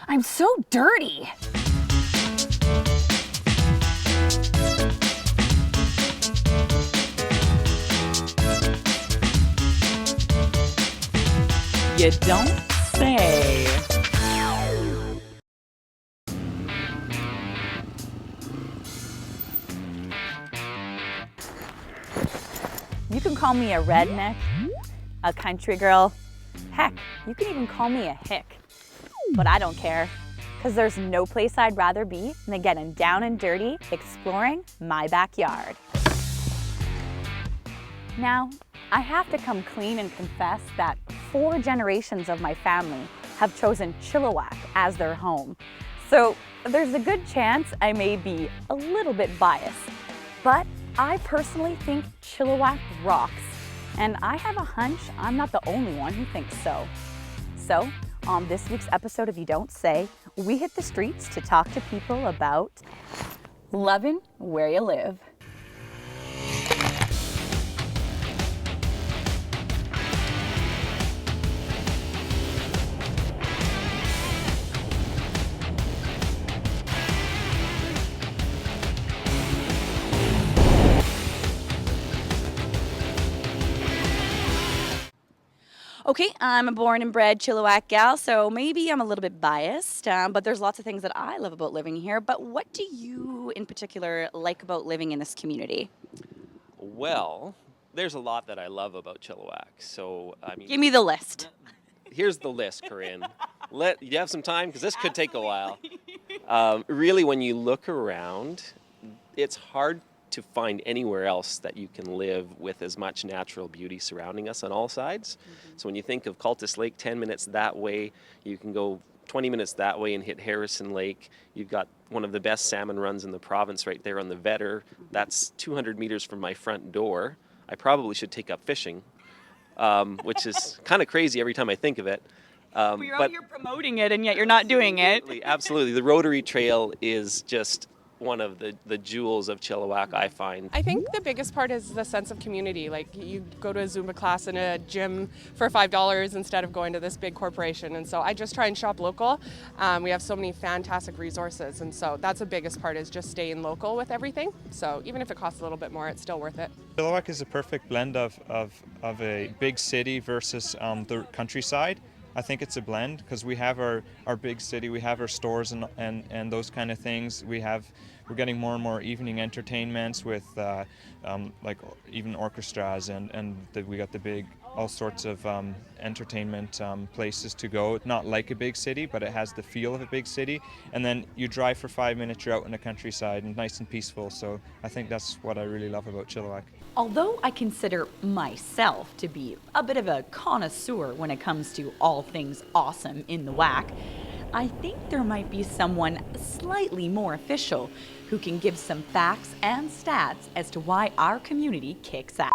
I'm so dirty. You don't say. You can call me a redneck, a country girl. Heck, you can even call me a hick. But I don't care, because there's no place I'd rather be than getting down and dirty exploring my backyard. Now, I have to come clean and confess that 4 generations of my family have chosen Chilliwack as their home. So there's a good chance I may be a little bit biased, but I personally think Chilliwack rocks, and I have a hunch I'm not the only one who thinks so. So, on this week's episode of You Don't Say, we hit the streets to talk to people about loving where you live. Okay, I'm a born and bred Chilliwack gal, so maybe I'm a little bit biased, but there's lots of things that I love about living here. But what do you in particular like about living in this community? Well, there's a lot that I love about Chilliwack. So, I mean, Give me the list. here's the list, Corinne. You have some time? Because this could take a while. Really, when you look around, it's hard to find anywhere else that you can live with as much natural beauty surrounding us on all sides. Mm-hmm. So when you think of Cultus Lake, 10 minutes that way, you can go 20 minutes that way and hit Harrison Lake. You've got one of the best salmon runs in the province right there on the Vetter. That's 200 meters from my front door. I probably should take up fishing, which is kind of crazy every time I think of it. But you're out here promoting it, and yet you're not doing it. Absolutely. The Rotary Trail is just one of the jewels of Chilliwack, I find. I think the biggest part is the sense of community. Like, you go to a Zumba class in a gym for $5 instead of going to this big corporation. And so I just try and shop local. We have so many fantastic resources. And so that's the biggest part, is just staying local with everything. So even if it costs a little bit more, it's still worth it. Chilliwack is a perfect blend of a big city versus the countryside. I think it's a blend because we have our big city, we have our stores and those kind of things. We're getting more and more evening entertainments with like even orchestras and we got the big, all sorts of entertainment places to go. It's not like a big city, but it has the feel of a big city. And then you drive for 5 minutes, you're out in the countryside and nice and peaceful. So I think that's what I really love about Chilliwack. Although I consider myself to be a bit of a connoisseur when it comes to all things awesome in the whack, I think there might be someone slightly more official who can give some facts and stats as to why our community kicks ass.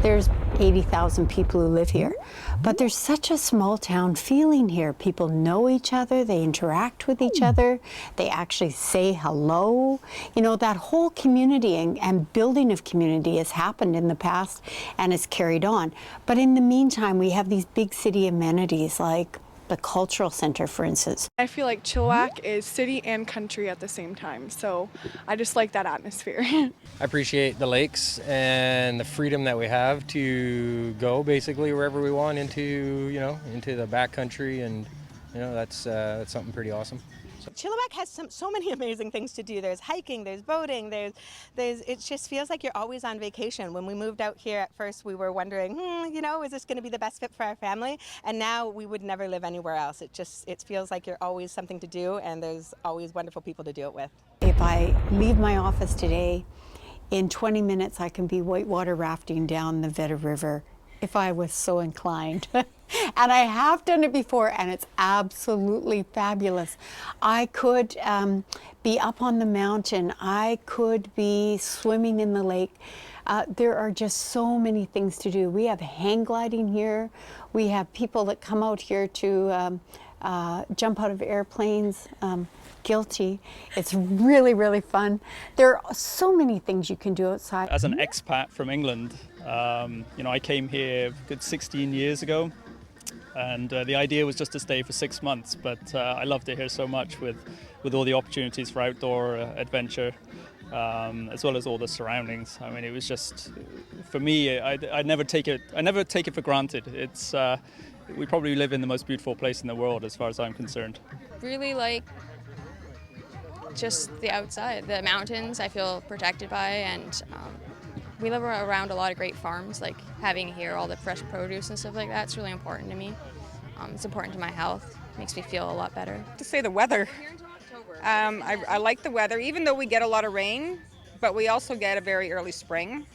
There's 80,000 people who live here, but there's such a small town feeling here. People know each other, they interact with each other, they actually say hello. You know, that whole community and building of community has happened in the past and is carried on. But in the meantime, we have these big city amenities like the cultural center, for instance. I feel like Chilliwack is city and country at the same time, so I just like that atmosphere. I appreciate the lakes and the freedom that we have to go basically wherever we want into the backcountry, and that's something pretty awesome. Chilliwack has so many amazing things to do. There's hiking, there's boating, there's it just feels like you're always on vacation. When we moved out here at first, we were wondering, is this going to be the best fit for our family? And now we would never live anywhere else. It feels like you're always something to do, and there's always wonderful people to do it with. If I leave my office today, in 20 minutes I can be whitewater rafting down the Vetter River if I was so inclined. And I have done it before, and it's absolutely fabulous. I could be up on the mountain. I could be swimming in the lake. There are just so many things to do. We have hang gliding here. We have people that come out here to jump out of airplanes. Guilty. It's really, really fun. There are so many things you can do outside. As an expat from England, I came here a good 16 years ago. and the idea was just to stay for 6 months, but I loved it here so much with all the opportunities for outdoor adventure, as well as all the surroundings. I mean, it was just, for me, I never take it for granted. It's we probably live in the most beautiful place in the world as far as I'm concerned. Really like just the outside, the mountains I feel protected by, and we live around a lot of great farms, like having here all the fresh produce and stuff like that. It's really important to me. It's important to my health. Makes me feel a lot better. To say the weather. I like the weather, even though we get a lot of rain, but we also get a very early spring,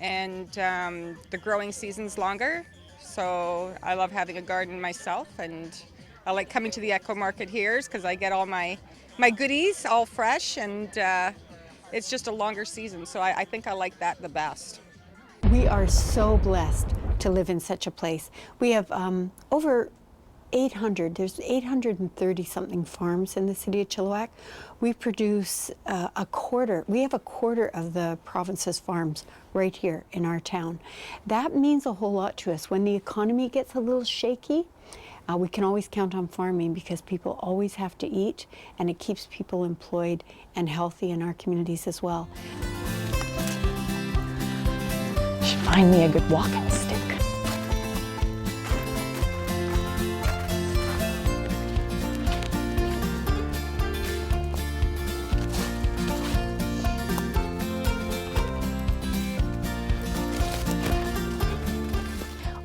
and the growing season's longer. So I love having a garden myself, and I like coming to the Echo Market here because I get all my goodies all fresh, and it's just a longer season. So I think I like that the best. We are so blessed to live in such a place. We have over 800, there's 830 something farms in the city of Chilliwack. We produce we have a quarter of the province's farms right here in our town. That means a whole lot to us. When the economy gets a little shaky, we can always count on farming because people always have to eat, and it keeps people employed and healthy in our communities as well. Should find me a good walking stick.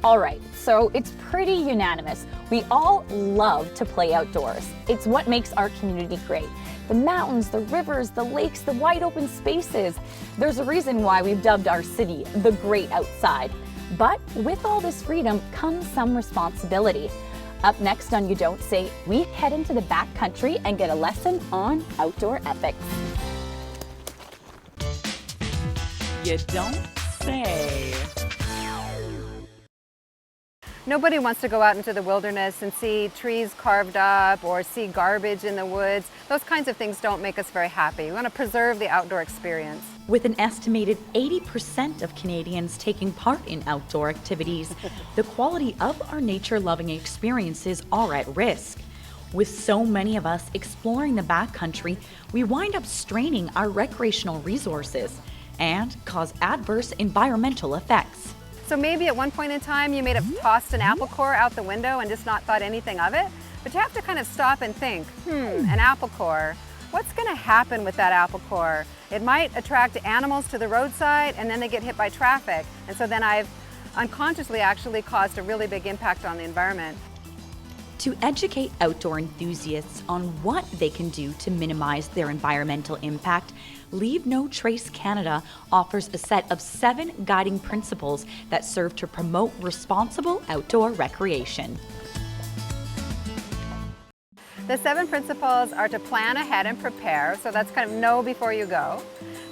All right, so it's pretty unanimous. We all love to play outdoors. It's what makes our community great. The mountains, the rivers, the lakes, the wide open spaces. There's a reason why we've dubbed our city the Great Outside. But with all this freedom comes some responsibility. Up next on You Don't Say, we head into the backcountry and get a lesson on outdoor ethics. You don't say. Nobody wants to go out into the wilderness and see trees carved up or see garbage in the woods. Those kinds of things don't make us very happy. We want to preserve the outdoor experience. With an estimated 80% of Canadians taking part in outdoor activities, the quality of our nature-loving experiences are at risk. With so many of us exploring the backcountry, we wind up straining our recreational resources and cause adverse environmental effects. So maybe at one point in time you may have tossed an apple core out the window and just not thought anything of it, but you have to kind of stop and think, an apple core, what's going to happen with that apple core? It might attract animals to the roadside and then they get hit by traffic, and so then I've unconsciously actually caused a really big impact on the environment. To educate outdoor enthusiasts on what they can do to minimize their environmental impact, Leave No Trace Canada offers a set of 7 guiding principles that serve to promote responsible outdoor recreation. The 7 principles are to plan ahead and prepare, so that's kind of know before you go.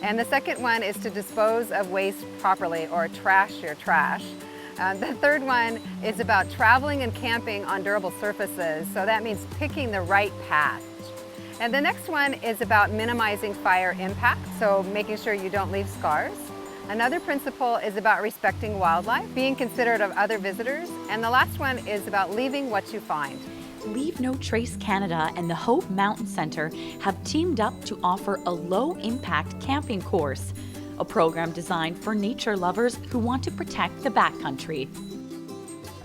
And the second one is to dispose of waste properly, or trash your trash. The third one is about traveling and camping on durable surfaces, so that means picking the right path. And the next one is about minimizing fire impact, so making sure you don't leave scars. Another principle is about respecting wildlife, being considerate of other visitors, and the last one is about leaving what you find. Leave No Trace Canada and the Hope Mountain Centre have teamed up to offer a low-impact camping course, a program designed for nature lovers who want to protect the backcountry.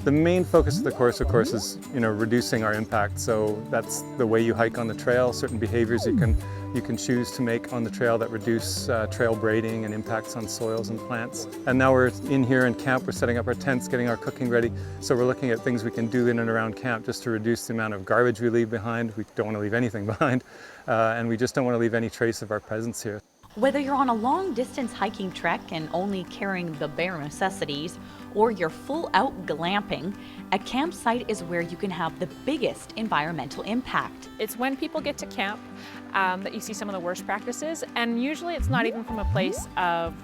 The main focus of the course, of course, is reducing our impact. So that's the way you hike on the trail, certain behaviors you can choose to make on the trail that reduce trail braiding and impacts on soils and plants. And now we're in here in camp, we're setting up our tents, getting our cooking ready. So we're looking at things we can do in and around camp just to reduce the amount of garbage we leave behind. We don't want to leave anything behind, and we just don't want to leave any trace of our presence here. Whether you're on a long-distance hiking trek and only carrying the bare necessities, or you're full-out glamping, a campsite is where you can have the biggest environmental impact. It's when people get to camp that you see some of the worst practices, and usually it's not even from a place of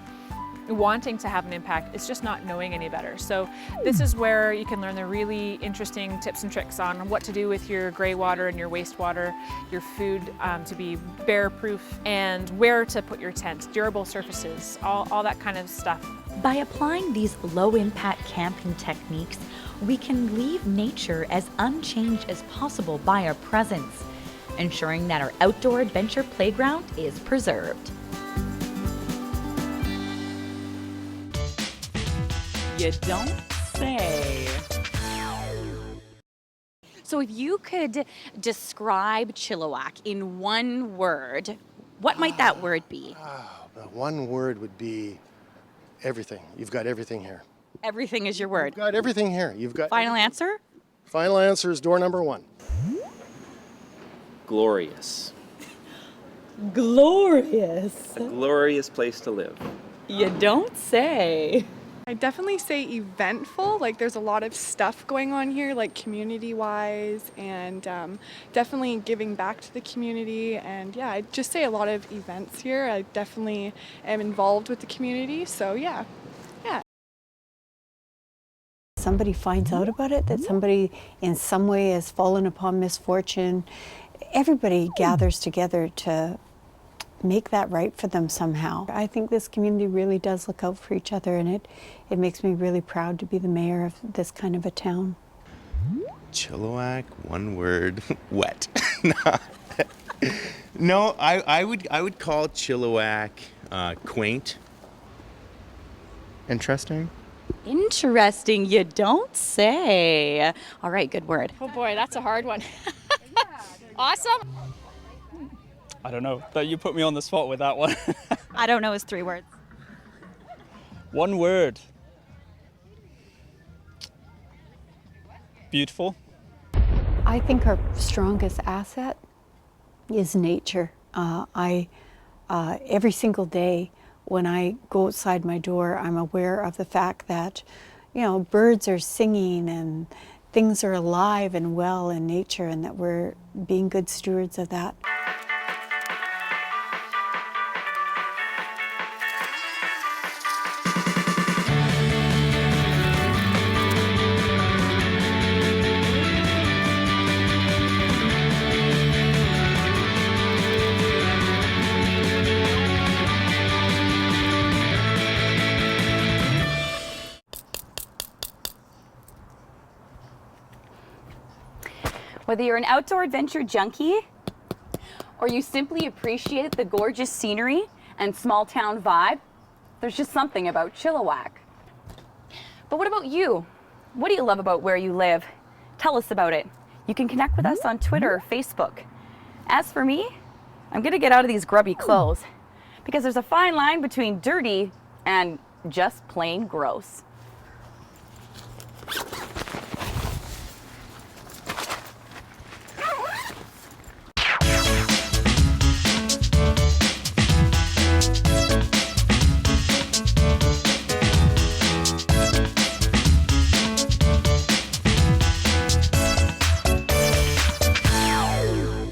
wanting to have an impact, it's just not knowing any better. So this is where you can learn the really interesting tips and tricks on what to do with your gray water and your wastewater, your food to be bear-proof, and where to put your tent, durable surfaces, all that kind of stuff. By applying these low-impact camping techniques, we can leave nature as unchanged as possible by our presence, ensuring that our outdoor adventure playground is preserved. You don't say. So if you could describe Chilliwack in one word, what might that word be? One word would be everything. You've got everything here. Everything is your word. You've got everything here. You've got Final answer? Final answer is door number 1. Glorious. Glorious. A glorious place to live. You don't say. I definitely say eventful. Like there's a lot of stuff going on here, like community-wise, and definitely giving back to the community. And yeah, I'd just say a lot of events here. I definitely am involved with the community, so yeah. Somebody finds out about it, that somebody in some way has fallen upon misfortune. Everybody gathers together to make that right for them somehow. I think this community really does look out for each other, and it makes me really proud to be the mayor of this kind of a town. Chilliwack, one word, wet. No, I would call Chilliwack quaint. Interesting. Interesting, you don't say. All right, good word. Oh boy, that's a hard one. Awesome. I don't know. You put me on the spot with that one. I don't know is 3 words. One word. Beautiful. I think our strongest asset is nature. Every single day when I go outside my door, I'm aware of the fact that, you know, birds are singing and things are alive and well in nature, and that we're being good stewards of that. Whether you're an outdoor adventure junkie or you simply appreciate the gorgeous scenery and small town vibe, there's just something about Chilliwack. But what about you? What do you love about where you live? Tell us about it. You can connect with us on Twitter or Facebook. As for me, I'm gonna get out of these grubby clothes because there's a fine line between dirty and just plain gross.